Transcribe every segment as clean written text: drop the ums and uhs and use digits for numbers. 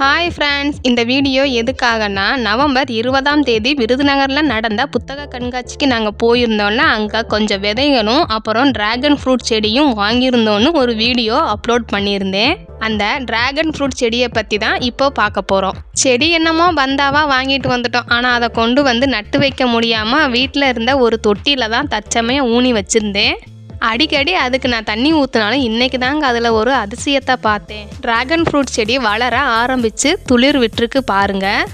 Hi friends, இந்த video எதுக்காகனா November 20ஆம் தேதி விருதுநகரில் நடந்த புத்தக கண்காட்சிக்கு நாங்கள் போயிருந்தோம்ல. அங்கே கொஞ்சம் விதைகளும் அப்புறம் டிராகன் ஃப்ரூட் செடியும் வாங்கியிருந்தோன்னு ஒரு வீடியோ அப்லோட் பண்ணியிருந்தேன். அந்த டிராகன் ஃப்ரூட் செடியை பற்றி தான் இப்போ பார்க்க போகிறோம். செடி என்னமோ பந்தாவா வாங்கிட்டு வந்துட்டோம். ஆனால் அதை கொண்டு வந்து நட்டு வைக்க முடியாமல் வீட்டில் இருந்த ஒரு தொட்டியில் தான் தற்சமயம் ஊனி வச்சுருந்தேன். அடிக்கடி அதுக்கு நான் தண்ணி ஊற்றினாலும் இன்றைக்கி தாங்க அதில் ஒரு அதிசயத்தை பார்த்தேன். டிராகன் ஃப்ரூட் செடி வளர ஆரம்பித்து துளிர் விட்டுருக்கு பாருங்கள்.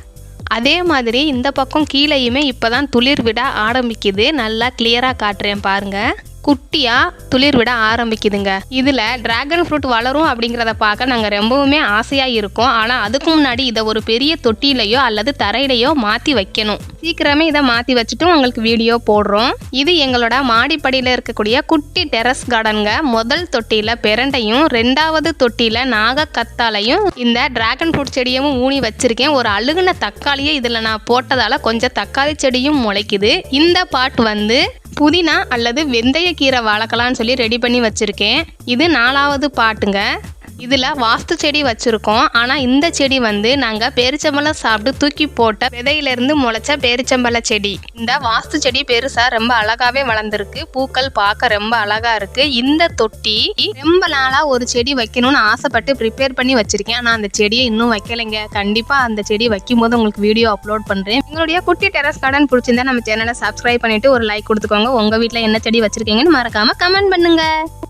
அதே மாதிரி இந்த பக்கம் கீழேயுமே இப்போ தான் துளிர் விட ஆரம்பிக்குது. நல்லா கிளியராக காட்டுறேன் பாருங்கள். குட்டியாக துளிர் விட ஆரம்பிக்குதுங்க. இதில் டிராகன் ஃப்ரூட் வளரும் அப்படிங்கிறத பார்க்க நாங்கள் ரொம்பவுமே ஆசையாக இருக்கோம். ஆனால் அதுக்கு முன்னாடி இதை ஒரு பெரிய தொட்டிலையோ அல்லது தரையிலையோ மாற்றி வைக்கணும். சீக்கிரமே இதை மாற்றி வச்சுட்டு உங்களுக்கு வீடியோ போடுறோம். இது எங்களோட மாடிப்படியில் இருக்கக்கூடிய குட்டி டெரஸ் கார்டனுங்க. முதல் தொட்டியில் பெரண்டையும், ரெண்டாவது தொட்டியில் நாகக்கத்தாலையும் இந்த டிராகன் ஃப்ரூட் செடியும் ஊனி வச்சிருக்கேன். ஒரு அழுகுன தக்காளியை இதில் நான் போட்டதால் கொஞ்சம் தக்காளி செடியும் முளைக்குது. இந்த பாட் வந்து புதினா அல்லது வெந்தயக்கீரை வளர்க்கலான்னு சொல்லி ரெடி பண்ணி வச்சுருக்கேன். இது 4வது பாட்டுங்க. இதில் வாஸ்து செடி வச்சுருக்கோம். ஆனால் இந்த செடி வந்து நாங்கள் பேரிச்சம்பழம் சாப்பிட்டு தூக்கி போட்ட விதையிலேருந்து முளைச்ச பேரிச்சம்பழ செடி. இந்த வாஸ்து செடி பெருசாக ரொம்ப அழகாகவே வளர்ந்துருக்கு. பூக்கள் பார்க்க ரொம்ப அழகாக இருக்குது. இந்த தொட்டி ரொம்ப நாளாக ஒரு செடி வைக்கணும்னு ஆசைப்பட்டு ப்ரிப்பேர் பண்ணி வச்சுருக்கேன். ஆனால் அந்த செடியை இன்னும் வைக்கலைங்க. கண்டிப்பாக அந்த செடி வைக்கும் போது உங்களுக்கு வீடியோ அப்லோட் பண்ணுறேன். எங்களுடைய குட்டி டெரஸ் கார்டன் பிடிச்சிருந்தா நம்ம சேனலை சப்ஸ்கிரைப் பண்ணிவிட்டு ஒரு லைக் கொடுத்துக்கோங்க. உங்கள் வீட்டில் என்ன செடி வச்சுருக்கீங்கன்னு மறக்காமல் கமெண்ட் பண்ணுங்கள்.